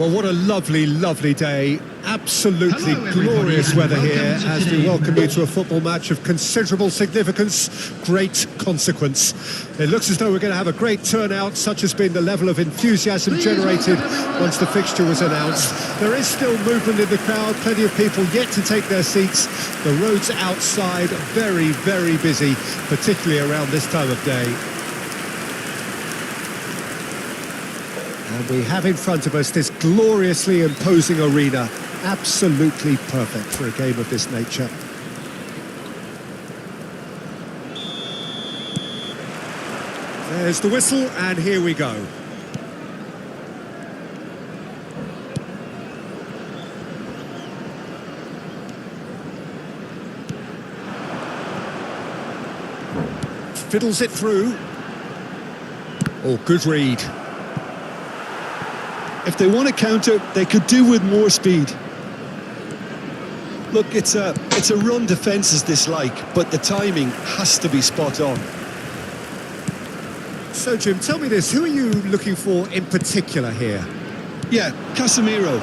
Well, what a lovely, lovely day. Absolutely Hello, everybody, glorious and weather here welcome to as we today's welcome you to a football match of considerable significance, great consequence. It looks as though we're going to have a great turnout, such has been the level of enthusiasm Please generated welcome everyone. once the fixture was announced. There is still movement in the crowd, plenty of people yet to take their seats. The roads outside very, very busy, particularly around this time of day. And we have in front of us this gloriously imposing arena. Absolutely perfect for a game of this nature. There's the whistle, and here we go. Fiddles it through. Oh, good read. If they want to counter, they could do with more speed. Look, it's a run defence is this like, but the timing has to be spot on. So, Jim, tell me this, who are you looking for in particular here? Yeah, Casemiro.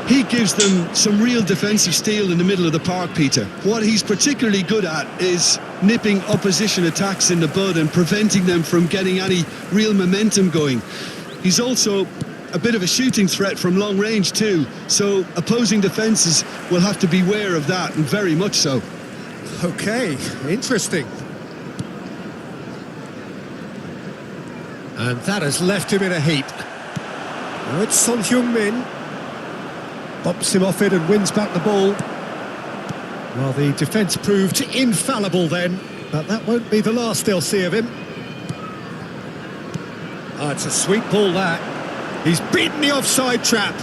He gives them some real defensive steel in the middle of the park, Peter. What he's particularly good at is nipping opposition attacks in the bud and preventing them from getting any real momentum going. He's also a bit of a shooting threat from long range too, so opposing defences will have to beware of that, and very much so. Okay, interesting. And that has left him in a heap. Now it's Son Heung-min. Bops him off it and wins back the ball. Well, the defence proved infallible then, but that won't be the last they'll see of him. Oh, it's a sweet ball, that. He's beaten the offside trap.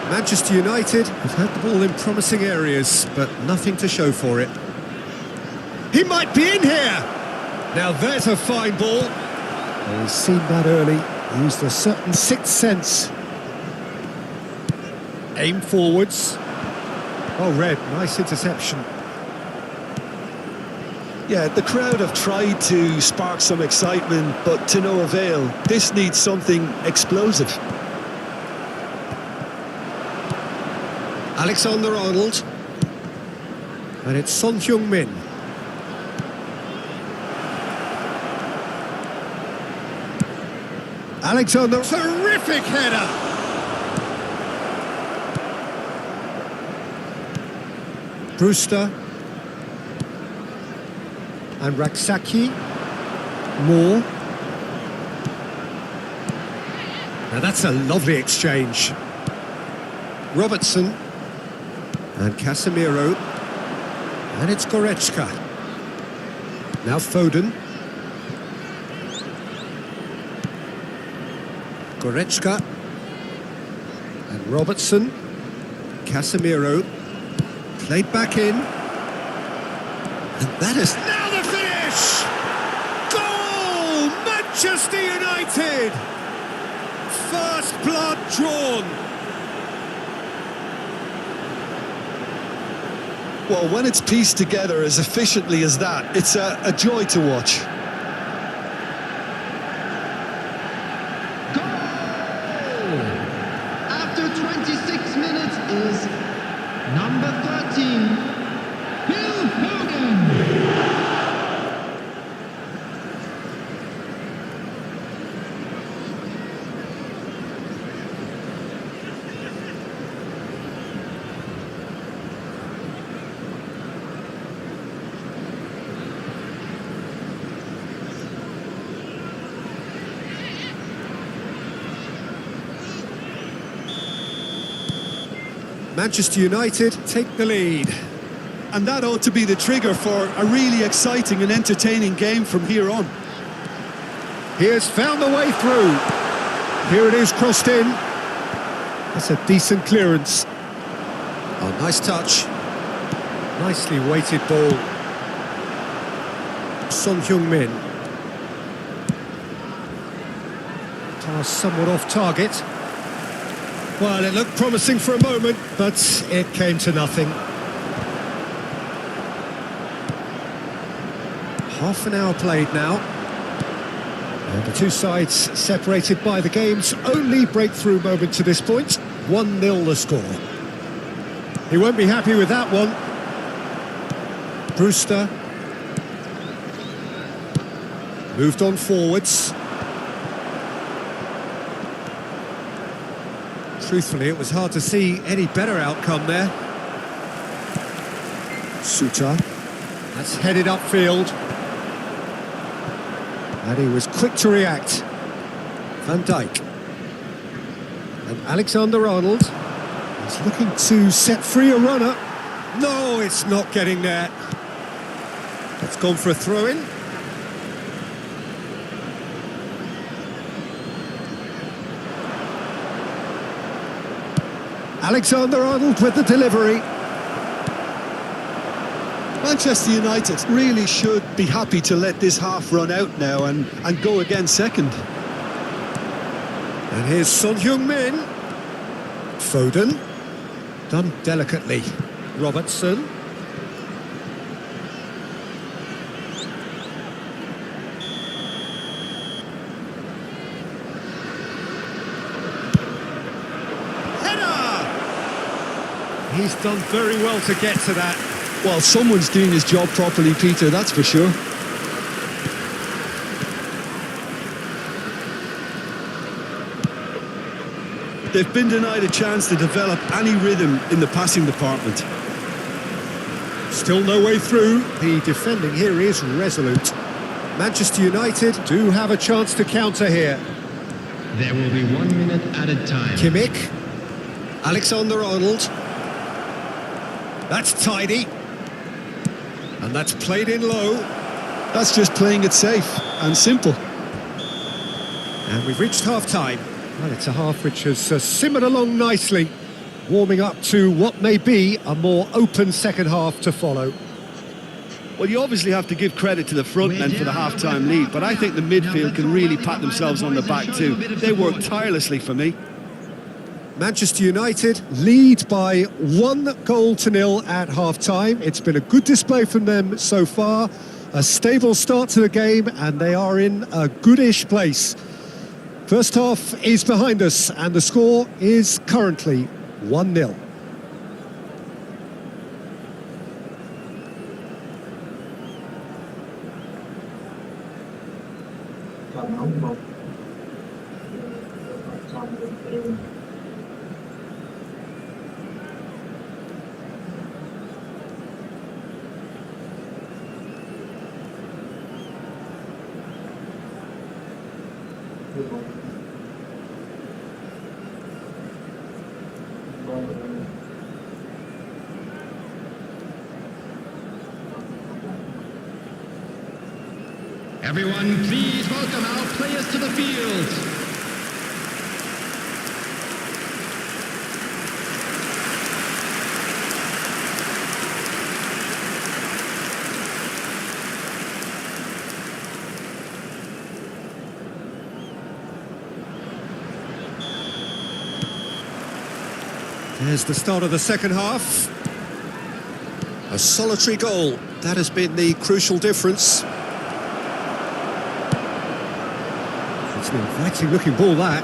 Manchester United have had the ball in promising areas, but nothing to show for it. He might be in here! Now there's a fine ball. Well, he's seen that early, used a certain sixth sense. Aim forwards. Oh, Red, nice interception. Yeah, the crowd have tried to spark some excitement, but to no avail. This needs something explosive. Alexander-Arnold. And it's Son Heung-min. Alexander, terrific header! Brewster. And Raksaki. Moore. Now that's a lovely exchange. Robertson. And Casemiro. And it's Goretzka. Now Foden. Goretzka. And Robertson. Casemiro. Played back in. And that is now the finish! Goal! Manchester United! First blood drawn. Well, when it's pieced together as efficiently as that, it's a joy to watch. Goal! After 26 minutes is number 13, Phil Foden. Manchester United take the lead. And that ought to be the trigger for a really exciting and entertaining game from here on. He has found the way through. Here it is, crossed in. That's a decent clearance. Oh, nice touch. Nicely weighted ball. Son Heung-min. Pass somewhat off target. Well, it looked promising for a moment, but it came to nothing. Half an hour played now. And the two sides separated by the game's only breakthrough moment to this point. 1-0 the score. He won't be happy with that one. Brewster. Moved on forwards. Truthfully, it was hard to see any better outcome there. Suter. That's headed upfield. And he was quick to react. Van Dijk. And Alexander-Arnold is looking to set free a runner. No, it's not getting there. It's gone for a throw-in. Alexander-Arnold with the delivery. Manchester United really should be happy to let this half run out now and go again second. And here's Son Heung-min. Foden. Done delicately. Robertson. Header! He's done very well to get to that. Well, someone's doing his job properly, Peter, that's for sure. They've been denied a chance to develop any rhythm in the passing department. Still no way through. The defending here is resolute. Manchester United do have a chance to counter here. There will be 1 minute added time. Kimmich. Alexander-Arnold. That's tidy. And that's played in low. That's just playing it safe and simple. And we've reached half-time. Well, it's a half which has simmered along nicely, warming up to what may be a more open second half to follow. Well, you obviously have to give credit to the front men for the half-time lead, but I think the midfield can really pat themselves on the back too. They work tirelessly for me. Manchester United lead by 1-0 at half-time. It's been a good display from them so far. A stable start to the game, and they are in a goodish place. First half is behind us, and the score is currently 1-0. Everyone, please welcome our players to the field. There's the start of the second half. A solitary goal. That has been the crucial difference. It's an inviting looking ball, that.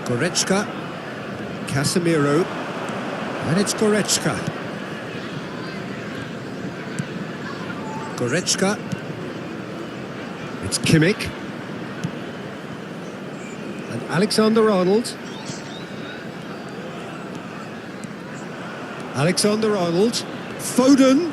Goretzka. Casemiro. And it's Goretzka. Goretzka. It's Kimmich. And Alexander-Arnold. Alexander-Arnold. Foden.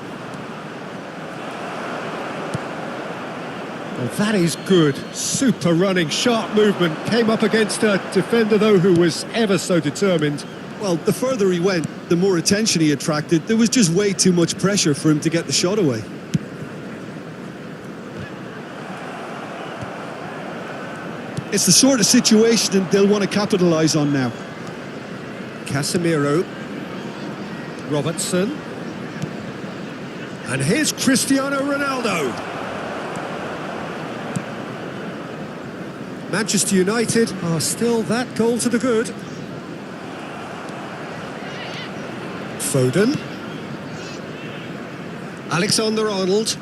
Well, that is good. Super running, sharp movement. Came up against a defender, though, who was ever so determined. Well, the further he went, the more attention he attracted. There was just way too much pressure for him to get the shot away. It's the sort of situation that they'll want to capitalise on now. Casemiro. Robertson. And here's Cristiano Ronaldo. Manchester United are still that goal to the good. Foden. Alexander-Arnold.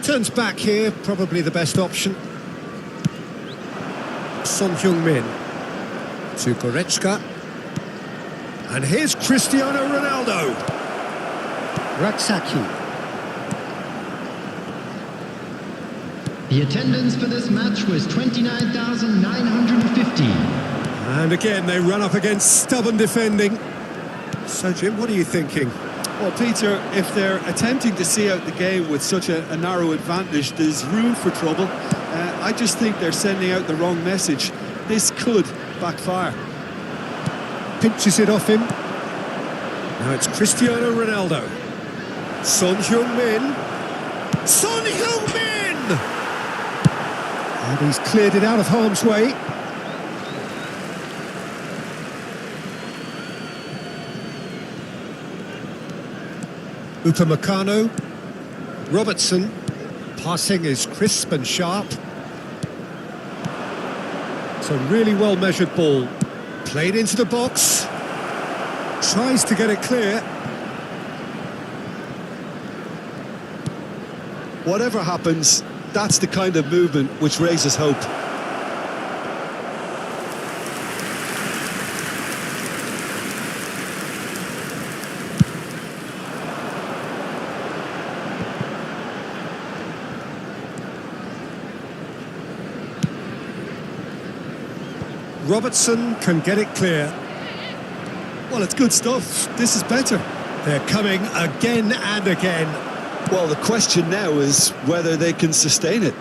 Turns back here, probably the best option. Son Heung-min to Goretzka. And here's Cristiano Ronaldo. Raksaki. The attendance for this match was 29,950. And again, they run up against stubborn defending. So, Jim, what are you thinking? Well, Peter, if they're attempting to see out the game with such a narrow advantage, there's room for trouble. I just think they're sending out the wrong message. This could backfire. Pinches it off him. Now it's Cristiano Ronaldo. Son Heung-min. Son Heung-min! And he's cleared it out of harm's way. Upamecano. Robertson. Passing is crisp and sharp. It's a really well-measured ball. Played into the box. Tries to get it clear. Whatever happens, that's the kind of movement which raises hope. Robertson can get it clear. Well, it's good stuff. This is better. They're coming again and again. Well, the question now is whether they can sustain it.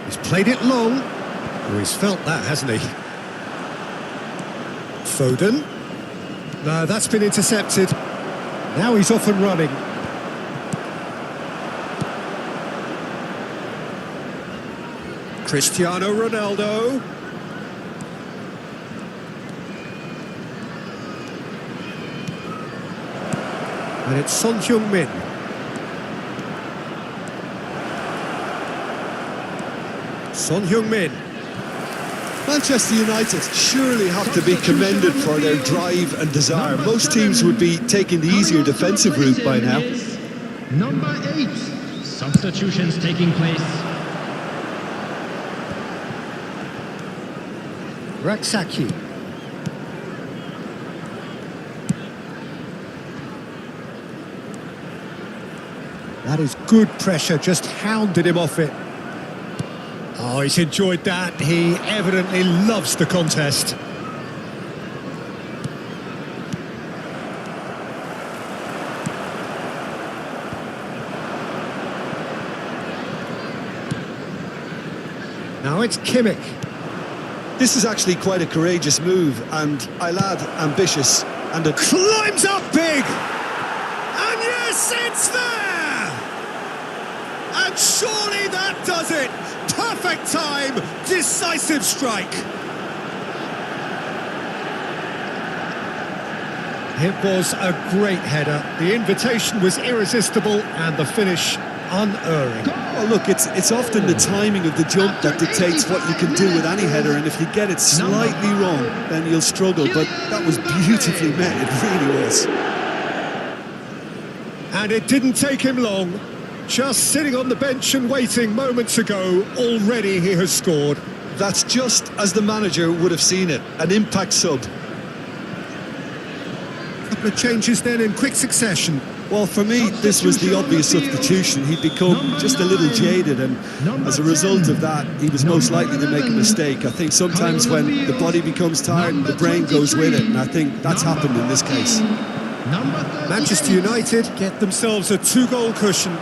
He's played it long. Oh, he's felt that, hasn't he? Foden. No, that's been intercepted. Now he's off and running. Cristiano Ronaldo. And it's Son Heung-min. Son Heung-min. Manchester United surely have to be commended for their drive and desire. Most teams would be taking the easier defensive route by now. Number 8. Substitutions taking place. Raksaki. That is good pressure, just hounded him off it. Oh, he's enjoyed that. He evidently loves the contest. Now it's Kimmich. This is actually quite a courageous move, and I'll add ambitious and a... Climbs up big! And yes, it's there! And surely that does it! Perfect time, decisive strike. It was a great header. The invitation was irresistible and the finish unerring. Well, look, it's often the timing of the jump that dictates what you can do with any header, and if you get it slightly wrong, then you'll struggle, but that was beautifully met, it really was. And it didn't take him long. Just sitting on the bench and waiting moments ago, already he has scored. That's just as the manager would have seen it, an impact sub. Couple of changes then in quick succession. Well, for me, this was the obvious substitution. He'd become just a little jaded, and as a result of that, he was most likely to make a mistake. I think sometimes when the body becomes tired, the brain goes with it, and I think that's happened in this case. Manchester United get themselves a 2-goal cushion.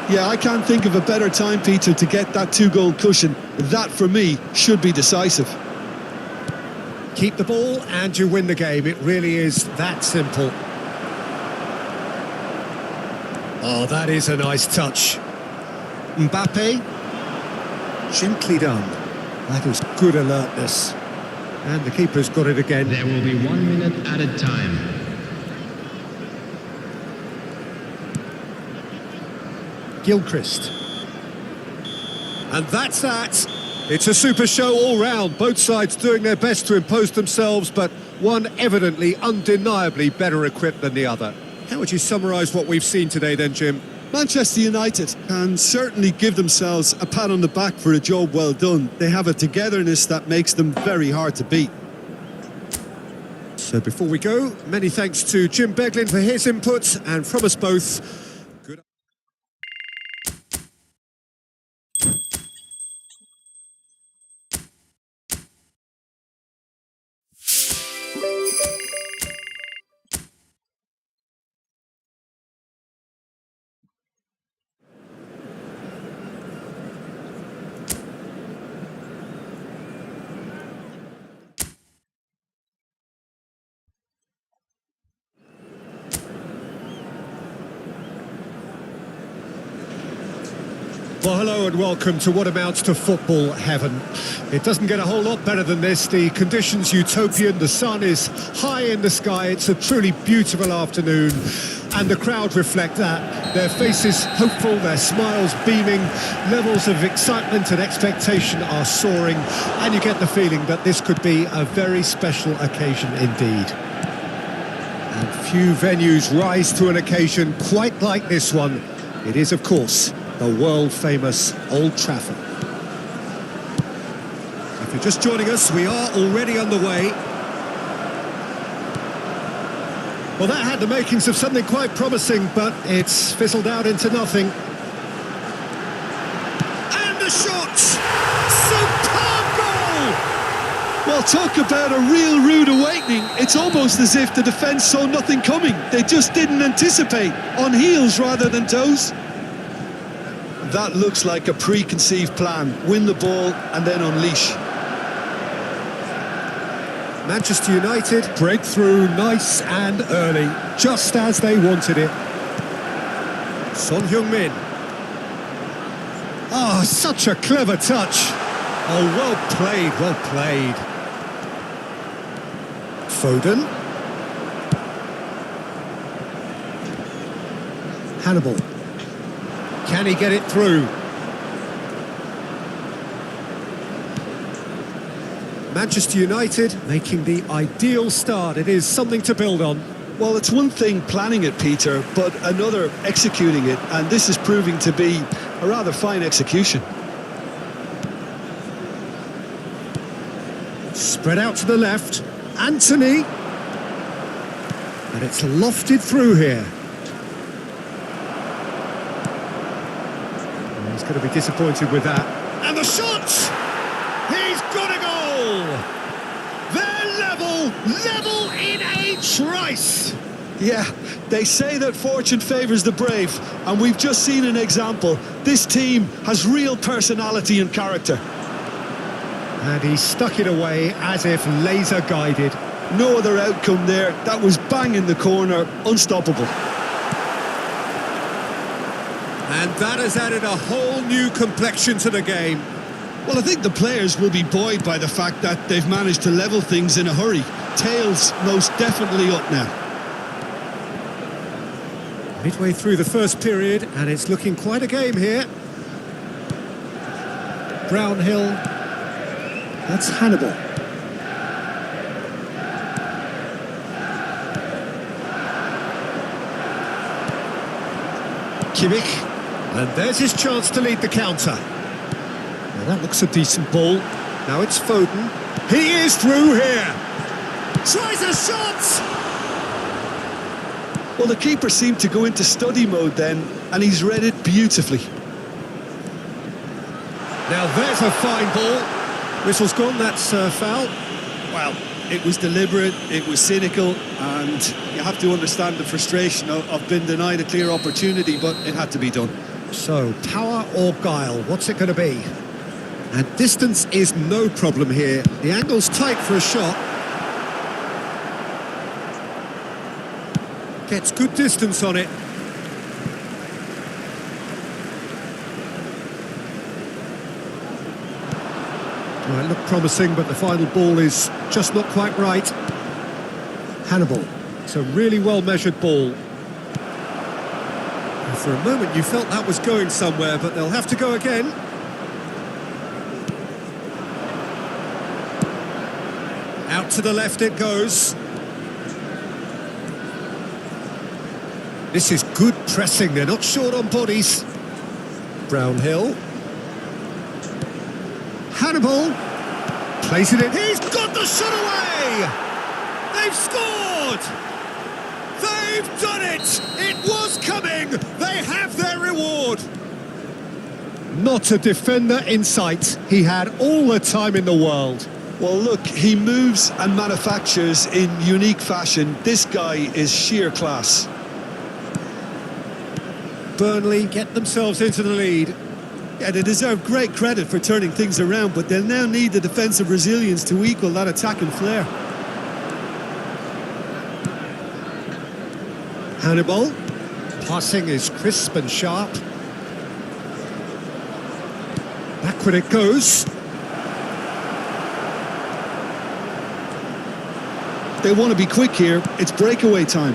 Yeah, I can't think of a better time, Peter, to get that 2-goal cushion. That, for me, should be decisive. Keep the ball and you win the game. It really is that simple. Oh, that is a nice touch. Mbappe. Gently done. That is good alertness. And the keeper's got it again. There will be 1 minute added time. Gilchrist. And that's that. It's a super show all round. Both sides doing their best to impose themselves, but one evidently, undeniably better equipped than the other. How would you summarise what we've seen today then, Jim? Manchester United can certainly give themselves a pat on the back for a job well done. They have a togetherness that makes them very hard to beat. So before we go, many thanks to Jim Beglin for his input, and from us both, good. Well, hello and welcome to what amounts to football heaven. It doesn't get a whole lot better than this. The conditions utopian, the sun is high in the sky, it's a truly beautiful afternoon, and the crowd reflect that. Their faces hopeful, their smiles beaming, levels of excitement and expectation are soaring, and you get the feeling that this could be a very special occasion indeed. And few venues rise to an occasion quite like this one. It is, of course, the world-famous Old Trafford. If you're just joining us, we are already underway. Well, that had the makings of something quite promising, but it's fizzled out into nothing. And the shot! Superb goal! Well, talk about a real rude awakening. It's almost as if the defence saw nothing coming. They just didn't anticipate, on heels rather than toes. That looks like a preconceived plan. Win the ball and then unleash. Manchester United break through nice and early, just as they wanted it. Son Heung-min. Oh, such a clever touch. Oh, well played, well played. Foden. Hannibal. Can he get it through? Manchester United making the ideal start. It is something to build on. Well, it's one thing planning it, Peter, but another executing it, and this is proving to be a rather fine execution. Spread out to the left. Anthony. And it's lofted through here. He's going to be disappointed with that. And the shot! He's got a goal! They're level in a trice! Yeah, they say that fortune favours the brave, and we've just seen an example. This team has real personality and character. And he stuck it away as if laser guided. No other outcome there. That was bang in the corner, unstoppable. And that has added a whole new complexion to the game. Well, I think the players will be buoyed by the fact that they've managed to level things in a hurry. Tails most definitely up now. Midway through the first period, and it's looking quite a game here. Brownhill. That's Hannibal. Kimmich. And there's his chance to lead the counter. Now that looks a decent ball. Now it's Foden. He is through here. Tries a shot! Well, the keeper seemed to go into study mode then, and he's read it beautifully. Now there's a fine ball. Whistle's gone, that's foul. Well, it was deliberate, it was cynical, and you have to understand the frustration of being denied a clear opportunity, but it had to be done. So, power or guile, what's it going to be? And distance is no problem here. The angle's tight for a shot. Gets good distance on it. Well, it looked promising, but the final ball is just not quite right. Hannibal. It's a really well-measured ball. And for a moment you felt that was going somewhere, but they'll have to go again. Out to the left it goes. This is good pressing, they're not short on bodies. Brownhill. Hannibal. Plays it in. He's got the shot away! They've scored! They've done it! It was coming! They have their reward! Not a defender in sight. He had all the time in the world. Well, look, he moves and manufactures in unique fashion. This guy is sheer class. Burnley get themselves into the lead. Yeah, they deserve great credit for turning things around, but they'll now need the defensive resilience to equal that attacking flair. Hannibal. Passing is crisp and sharp. Backward it goes. They want to be quick here. It's breakaway time.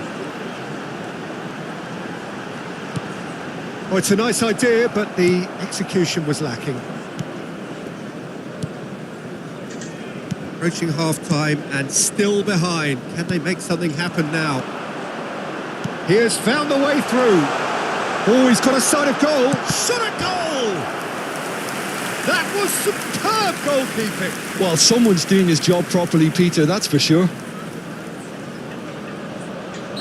Oh, it's a nice idea, but the execution was lacking. Approaching half-time and still behind. Can they make something happen now? He has found the way through. Oh, he's got a sight of goal. Shot at goal! That was superb goalkeeping. Well, someone's doing his job properly, Peter, that's for sure.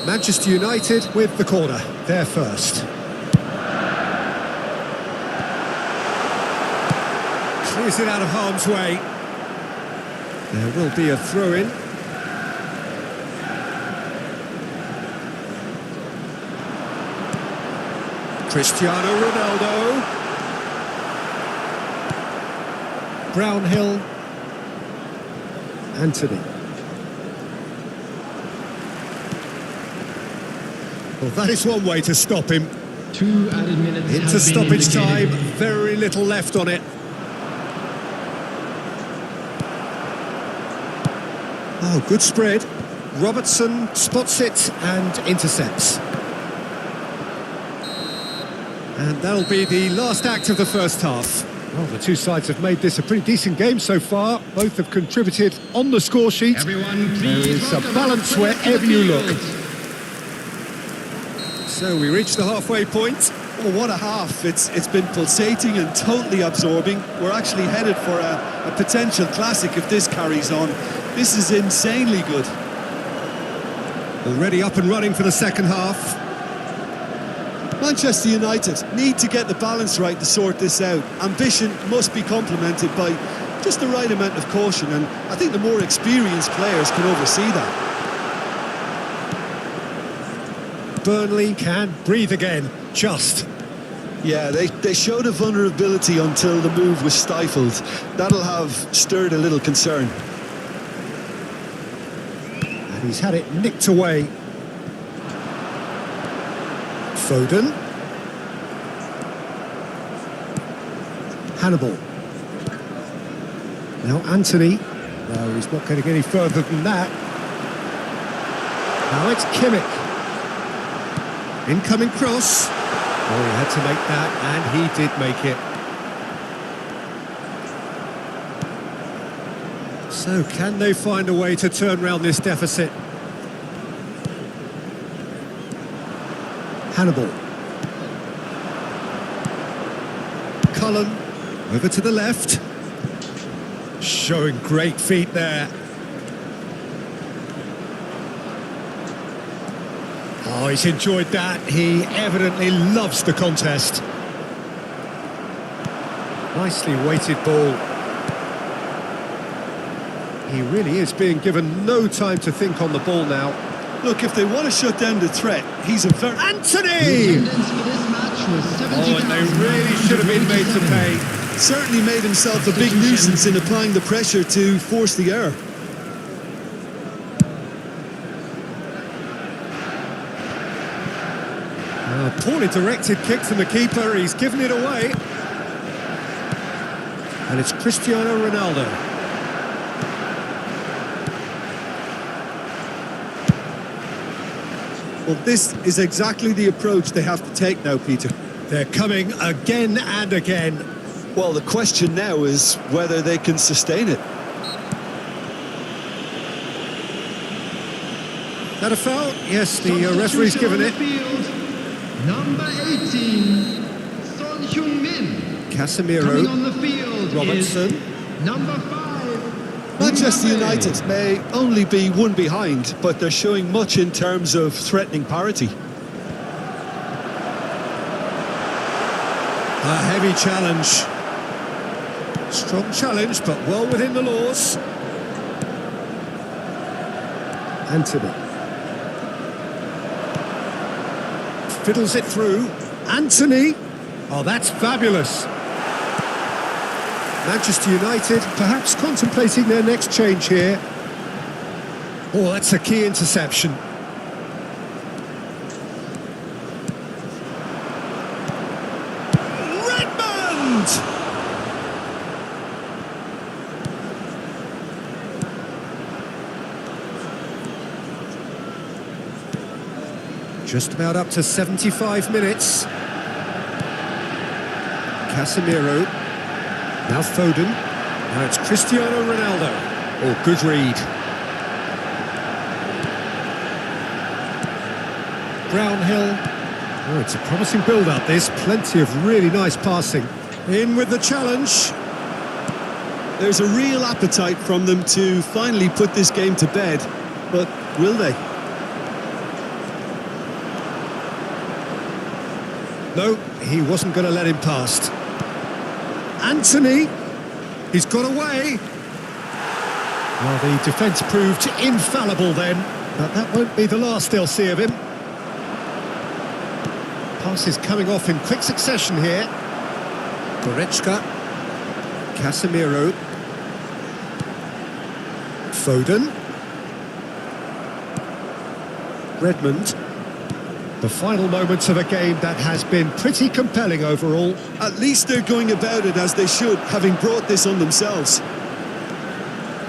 Manchester United with the corner. They're first. Clears it out of harm's way. There will be a throw-in. Cristiano Ronaldo. Brownhill. Anthony. Well, that is one way to stop him. 2 added minutes have Into been stoppage time, indicated. very little left on it. Oh, good spread. Robertson spots it and intercepts. And that'll be the last act of the first half. Well, the two sides have made this a pretty decent game so far. Both have contributed on the score sheet. Everyone, There please is a welcome balance our players to wherever the you look. field. So we reach the halfway point. Oh, what a half. It's been pulsating and totally absorbing. We're actually headed for a potential classic if this carries on. This is insanely good. Already up and running for the second half. Manchester United need to get the balance right to sort this out. Ambition must be complemented by just the right amount of caution, and I think the more experienced players can oversee that. Burnley can breathe again, just. Yeah, they showed a vulnerability until the move was stifled. That'll have stirred a little concern. And he's had it nicked away. Foden. Hannibal. Now Anthony. No, he's not getting any further than that. Now it's Kimmich. Incoming cross. Oh, he had to make that, and he did make it. So, can they find a way to turn round this deficit? Hannibal. Cullen. Over to the left. Showing great feet there. Oh, he's enjoyed that. He evidently loves the contest. Nicely weighted ball. He really is being given no time to think on the ball now. Look, if they want to shut down the threat, he's a very... Anthony! Attendance for this match was Oh, and they really should have been made to pay. Certainly made himself a big nuisance in applying the pressure to force the error. Poorly directed kick from the keeper, he's given it away. And it's Cristiano Ronaldo. Well, this is exactly the approach they have to take now, Peter. They're coming again and again. Well, the question now is whether they can sustain it. That a foul? Yes, the referee's given it. Field. Number 18, Son Heung-min. Coming Casemiro, on the field Robertson. is number 5. Manchester Mbappe. United may only be one behind, but they're showing much in terms of threatening parity. A heavy challenge. Strong challenge, but well within the laws. Anthony. Fiddles it through. Anthony. Oh, that's fabulous. Manchester United perhaps contemplating their next change here. Oh, that's a key interception. Redmond! Just about up to 75 minutes. Casemiro. Now Foden. Now it's Cristiano Ronaldo. Oh, good read. Brownhill. Oh, it's a promising build-up, this. Plenty of really nice passing. In with the challenge. There's a real appetite from them to finally put this game to bed, but will they? No, he wasn't going to let him past. Anthony. He's got away. Well, the defence proved infallible then, but that won't be the last they'll see of him. Passes coming off in quick succession here. Goretzka. Casemiro. Foden. Redmond. The final moments of a game that has been pretty compelling overall. At least they're going about it as they should, having brought this on themselves.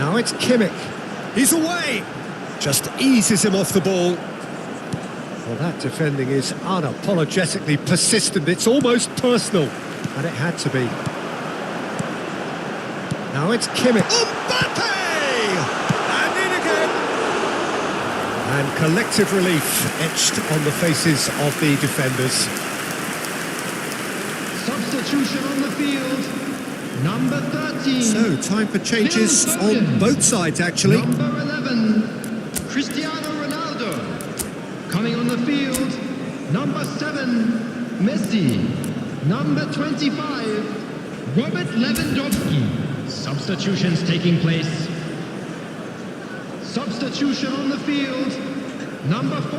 Now it's Kimmich. He's away. Just eases him off the ball. Well, that defending is unapologetically persistent. It's almost personal. And it had to be. Now it's Kimmich. Mbappe! And in again. And collective relief etched on the faces of the defenders. Substitution on the field, number 13. So, time for changes on both sides, actually. Number 11, Cristiano Ronaldo. Coming on the field, number 7, Messi. Number 25, Robert Lewandowski. Substitutions taking place. Substitution on the field, number 4,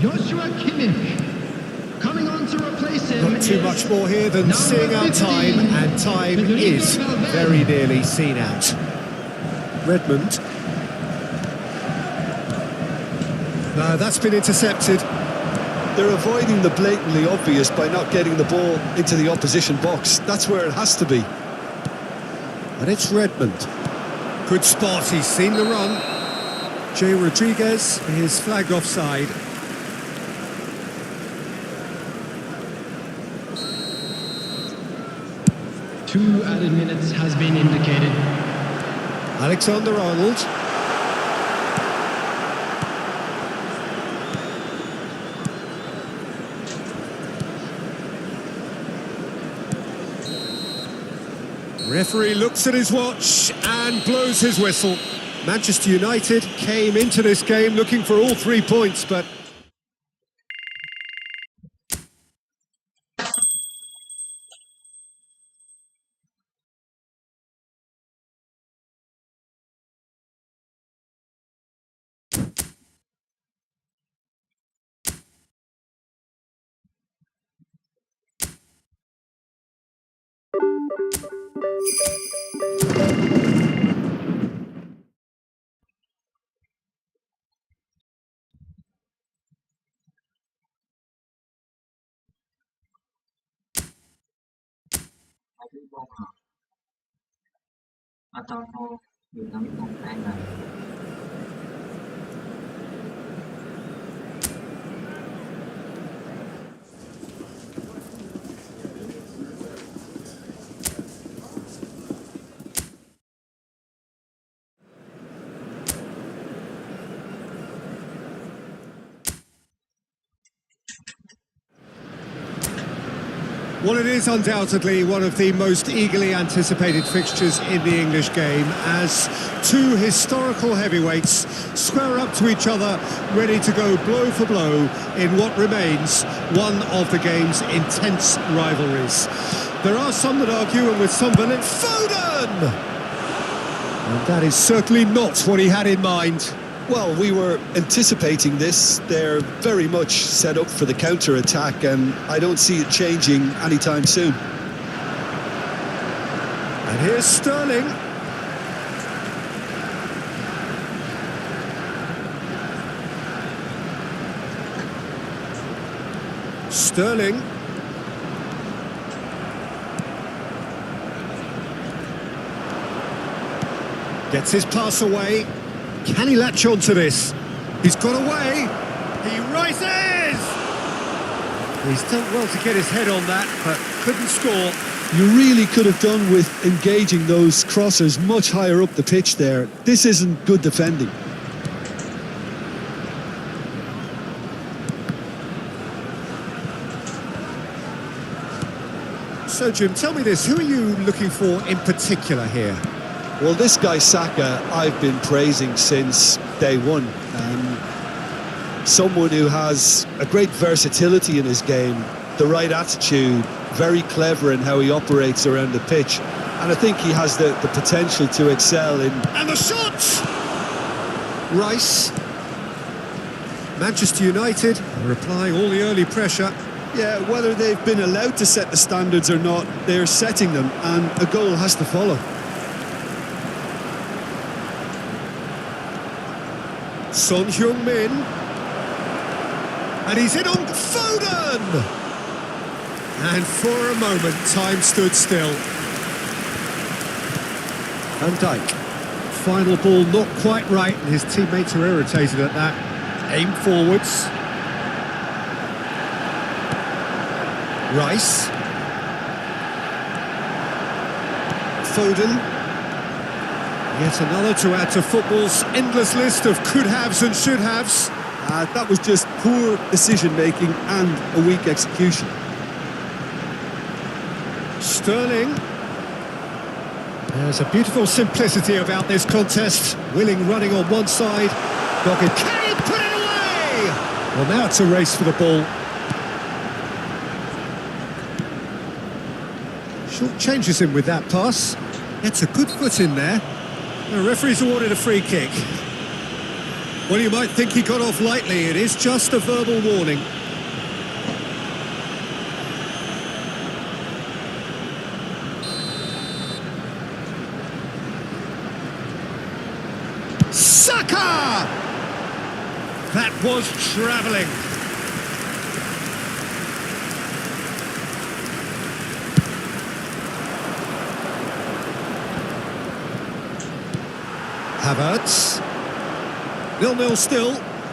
Joshua Kimmich. Coming on to replace him. Not too is much more here than number seeing out 15, time, and time Federico is Valverde. very nearly seen out. Redmond. No, that's been intercepted. They're avoiding the blatantly obvious by not getting the ball into the opposition box. That's where it has to be. And it's Redmond. Good spot, he's seen the run. Jay Rodriguez is flagged offside. Two added minutes has been indicated. Alexander Arnold. Referee looks at his watch and blows his whistle. Manchester United came into this game looking for all 3 points, but Ở Vĩnh Long hả? Ở tao vôอยู่ทางวิทย์ได้ไง Well, it is undoubtedly one of the most eagerly anticipated fixtures in the English game, as two historical heavyweights square up to each other, ready to go blow for blow in what remains one of the game's intense rivalries. There are some that argue, and with some valid, Foden! And that is certainly not what he had in mind. Well, we were anticipating this. They're very much set up for the counter-attack, and I don't see it changing anytime soon. And here's Sterling. Sterling. Gets his pass away. Can he latch on to this? He's got away. He rises! He's done well to get his head on that, but couldn't score. You really could have done with engaging those crossers much higher up the pitch there. This isn't good defending. So, Jim, tell me this. Who are you looking for in particular here? Well, this guy Saka, I've been praising since day one. Someone who has a great versatility in his game, the right attitude, very clever in how he operates around the pitch. And I think he has the potential to excel in... And the shot! Rice. Manchester United are applying all the early pressure. Yeah, whether they've been allowed to set the standards or not, they're setting them, and a goal has to follow. Son Heung-min, and he's in on Foden! And for a moment, time stood still. Van Dijk, final ball not quite right, and his teammates are irritated at that. Aim forwards. Rice. Foden. Yet another to add to football's endless list of could-haves and should-haves. That was just poor decision-making and a weak execution. Sterling. There's a beautiful simplicity about this contest. Willing running on one side. Dogged. Can he put it away? Well, now it's a race for the ball. Short changes him with that pass. Gets a good foot in there. The referee's awarded a free kick. Well, you might think he got off lightly. It is just a verbal warning. Saka! That was travelling. Havertz. 0-0 still.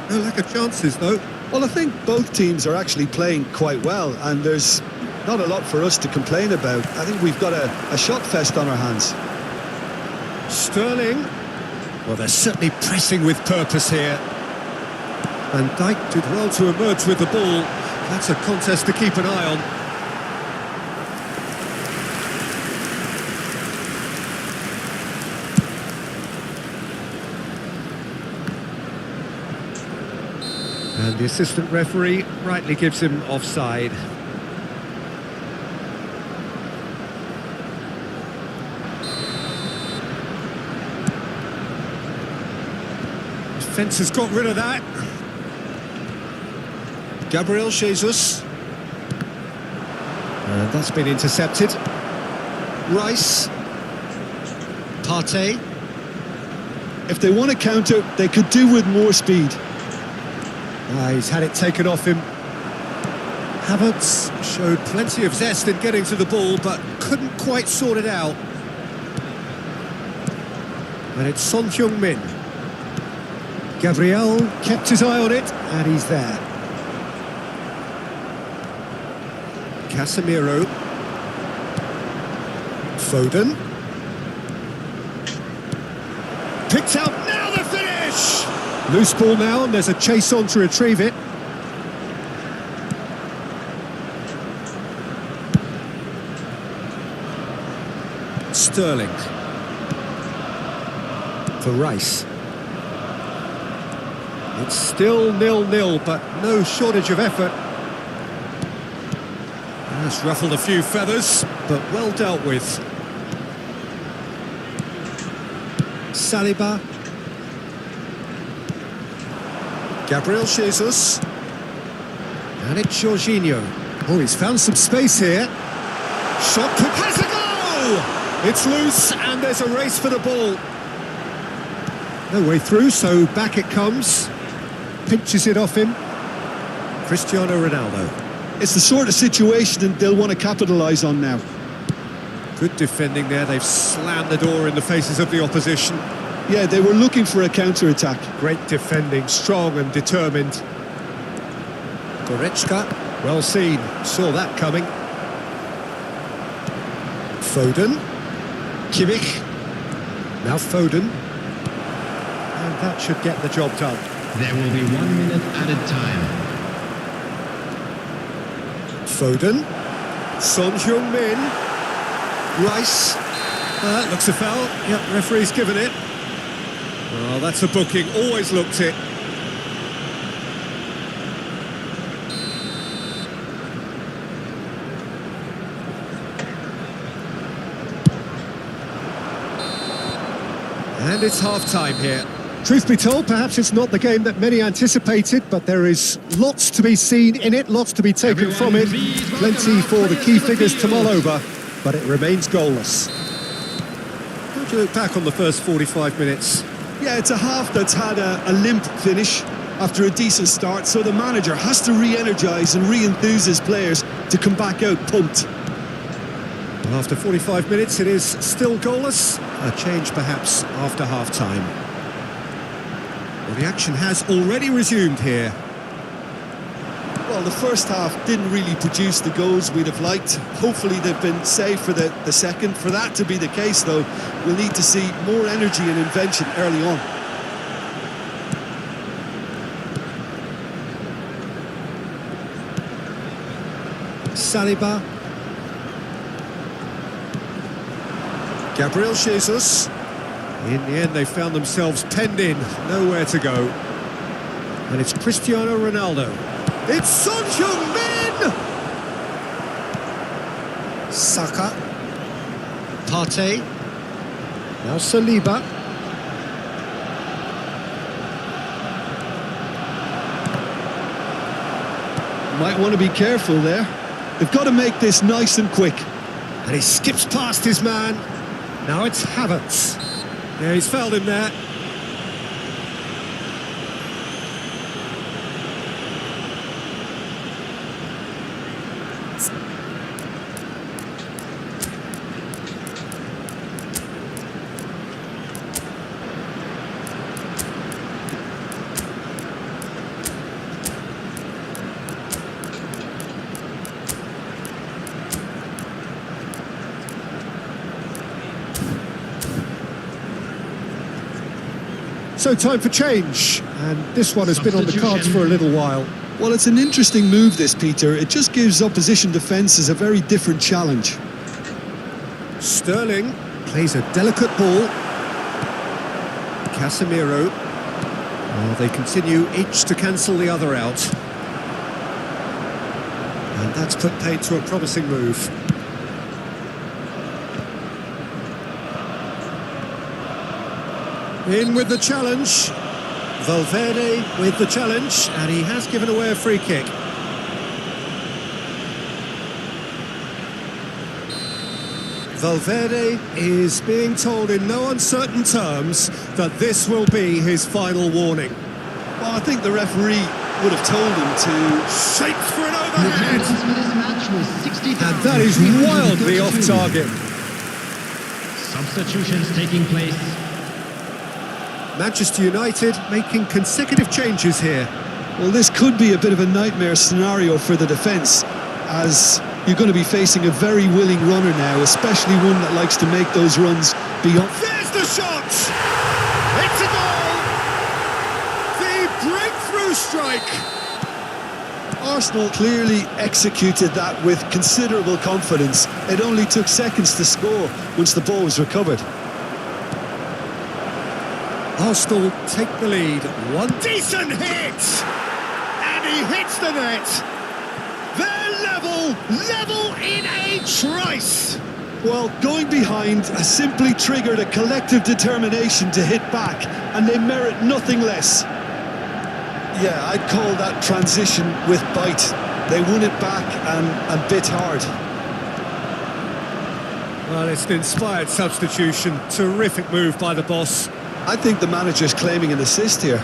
No lack of chances, though. Well, I think both teams are actually playing quite well, and there's not a lot for us to complain about. I think we've got a shot fest on our hands. Sterling. Well, they're certainly pressing with purpose here. Van Dijk did well to emerge with the ball. That's a contest to keep an eye on. And the assistant referee rightly gives him offside. Defence has got rid of that. Gabriel Jesus. And that's been intercepted. Rice. Partey. If they want to counter, they could do with more speed. He's had it taken off him. Havertz showed plenty of zest in getting to the ball, but couldn't quite sort it out. And it's Son Heung-min. Gabriel kept his eye on it, and he's there. Casemiro. Foden. Picked out, now the finish! Loose ball now, and there's a chase on to retrieve it. Sterling. For Rice. It's still 0-0, but no shortage of effort. That's ruffled a few feathers, but well dealt with. Saliba. Gabriel Jesus. And it's Jorginho. Oh, he's found some space here. Shot has a goal! It's loose and there's a race for the ball. No way through, so back it comes. Pinches it off him. Cristiano Ronaldo. It's the sort of situation that they'll want to capitalise on now. Good defending there. They've slammed the door in the faces of the opposition. Yeah, they were looking for a counter-attack. Great defending, strong and determined. Goretzka, well seen, saw that coming. Foden. Kimmich. Now Foden. And that should get the job done. There will be 1 minute added time. Foden. Son Heung-min. Rice. That looks a foul. Yep, referee's given it. Oh, that's a booking. Always looked it. And it's half-time here. Truth be told, perhaps it's not the game that many anticipated, but there is lots to be seen in it, lots to be taken from it. Plenty for the key figures to mull over, but it remains goalless. How do you look back on the first 45 minutes? Yeah, it's a half that's had a limp finish after a decent start, so the manager has to re-energise and re-enthuse his players to come back out pumped. Well, after 45 minutes, it is still goalless. A change perhaps after half-time. Well, the action has already resumed here. Well, the first half didn't really produce the goals we'd have liked. Hopefully they've been saved for the second. For that to be the case, though, we'll need to see more energy and invention early on. Saliba. Gabriel Jesus. In the end, they found themselves penned in, nowhere to go. And it's Cristiano Ronaldo. It's Son Heung-min! Saka. Partey. Now Saliba. Might want to be careful there. They've got to make this nice and quick. And he skips past his man. Now it's Havertz. Yeah, he's fouled him there. So time for change, and this one has been on the cards for a little while. Well, it's an interesting move, this, Peter. It just gives opposition defences a very different challenge. Sterling plays a delicate ball. Casemiro. Well, they continue each to cancel the other out. And that's put paid to a promising move. In with the challenge. Valverde with the challenge, and he has given away a free kick. Valverde is being told in no uncertain terms that this will be his final warning. Well, I think the referee would have told him to... Shapes for an The overhead! attendance for this match was 60,000. And that is wildly off target. Substitutions taking place. Manchester United making consecutive changes here. Well, this could be a bit of a nightmare scenario for the defence, as you're going to be facing a very willing runner now, especially one that likes to make those runs beyond... There's the shot! It's a goal! The breakthrough strike! Arsenal clearly executed that with considerable confidence. It only took seconds to score once the ball was recovered. Arsenal take the lead. One decent hit! And he hits the net. They're level in a trice. Well, going behind has simply triggered a collective determination to hit back, and they merit nothing less. Yeah, I'd call that transition with bite. They won it back and bit hard. Well, it's an inspired substitution. Terrific move by the boss. I think the manager's claiming an assist here.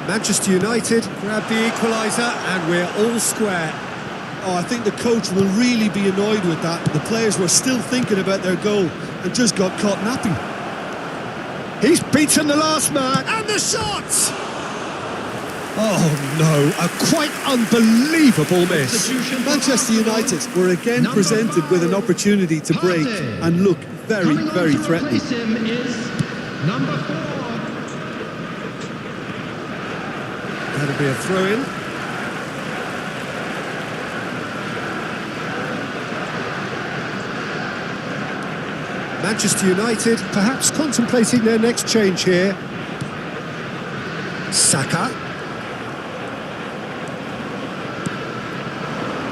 Manchester United grab the equaliser and we're all square. Oh, I think the coach will really be annoyed with that. The players were still thinking about their goal and just got caught napping. He's beaten the last man, and the shot! Oh no, a quite unbelievable miss. Substitution for Manchester Arsenal. United were again Number presented with an 5, opportunity to break Partey. and look very, Coming on very to threatening. replace him is number 4. That'll be a throw-in. Manchester United perhaps contemplating their next change here. Saka.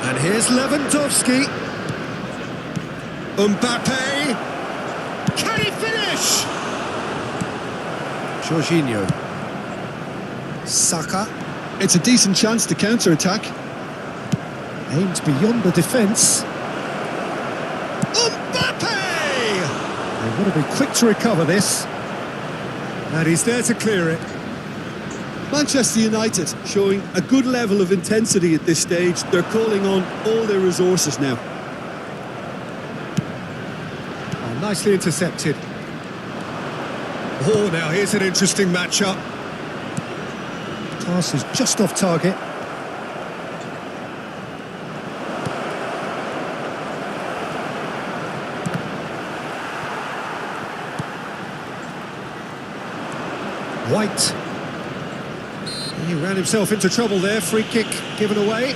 And here's Lewandowski. Mbappe. Can he finish? Jorginho. Saka. It's a decent chance to counter-attack. Aims beyond the defence. Mbappe! They want to be quick to recover this. And he's there to clear it. Manchester United showing a good level of intensity at this stage. They're calling on all their resources now. Oh, nicely intercepted. Oh, now here's an interesting matchup. Pass is just off target. White. He ran himself into trouble there. Free kick given away.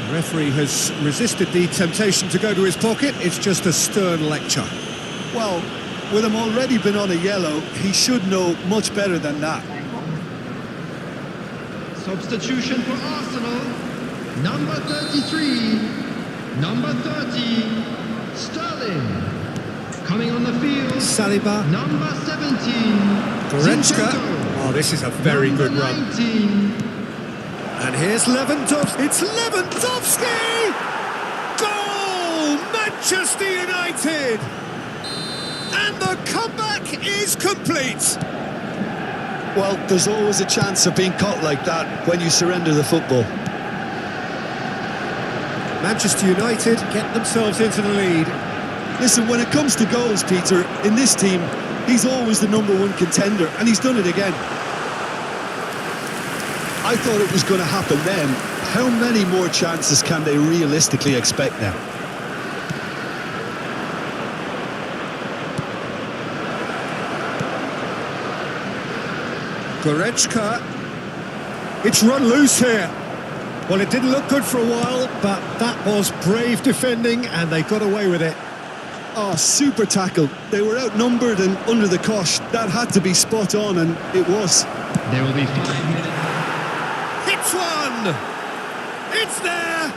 The referee has resisted the temptation to go to his pocket. It's just a stern lecture. Well, with him already been on a yellow, he should know much better than that. Substitution for Arsenal. Number 33. Number 30. Sterling. Coming on the field. Saliba. Number 17. Goretzka. Zinchenko. Oh, this is a very Number good run. 19. And here's Lewandowski. It's Lewandowski! Goal! Manchester United! And the comeback is complete. Well, there's always a chance of being caught like that when you surrender the football. Manchester United get themselves into the lead. Listen, when it comes to goals, Peter, in this team, he's always the #1 contender, and he's done it again. I thought it was going to happen then. How many more chances can they realistically expect now? Goretzka. It's run loose here. Well, it didn't look good for a while, but that was brave defending, and they got away with it. Oh, super tackle. They were outnumbered and under the cosh. That had to be spot on, and it was. There will be 5 minutes. It's one! It's there!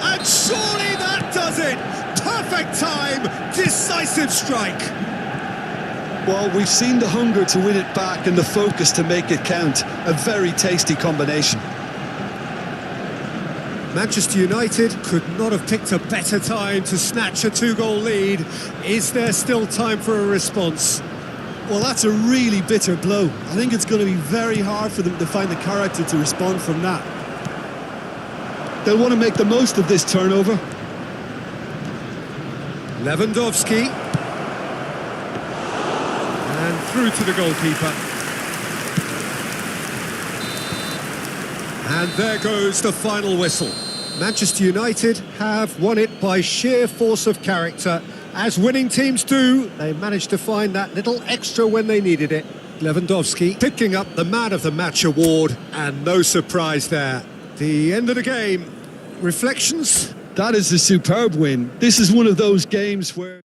And surely that does it! Perfect time! Decisive strike! Well, we've seen the hunger to win it back and the focus to make it count. A very tasty combination. Manchester United could not have picked a better time to snatch a 2-goal lead. Is there still time for a response? Well, that's a really bitter blow. I think it's going to be very hard for them to find the character to respond from that. They'll want to make the most of this turnover. Lewandowski. And through to the goalkeeper. And there goes the final whistle. Manchester United have won it by sheer force of character. As winning teams do, they managed to find that little extra when they needed it. Lewandowski picking up the Man of the Match award, and no surprise there. The end of the game. Reflections? That is a superb win. This is one of those games where...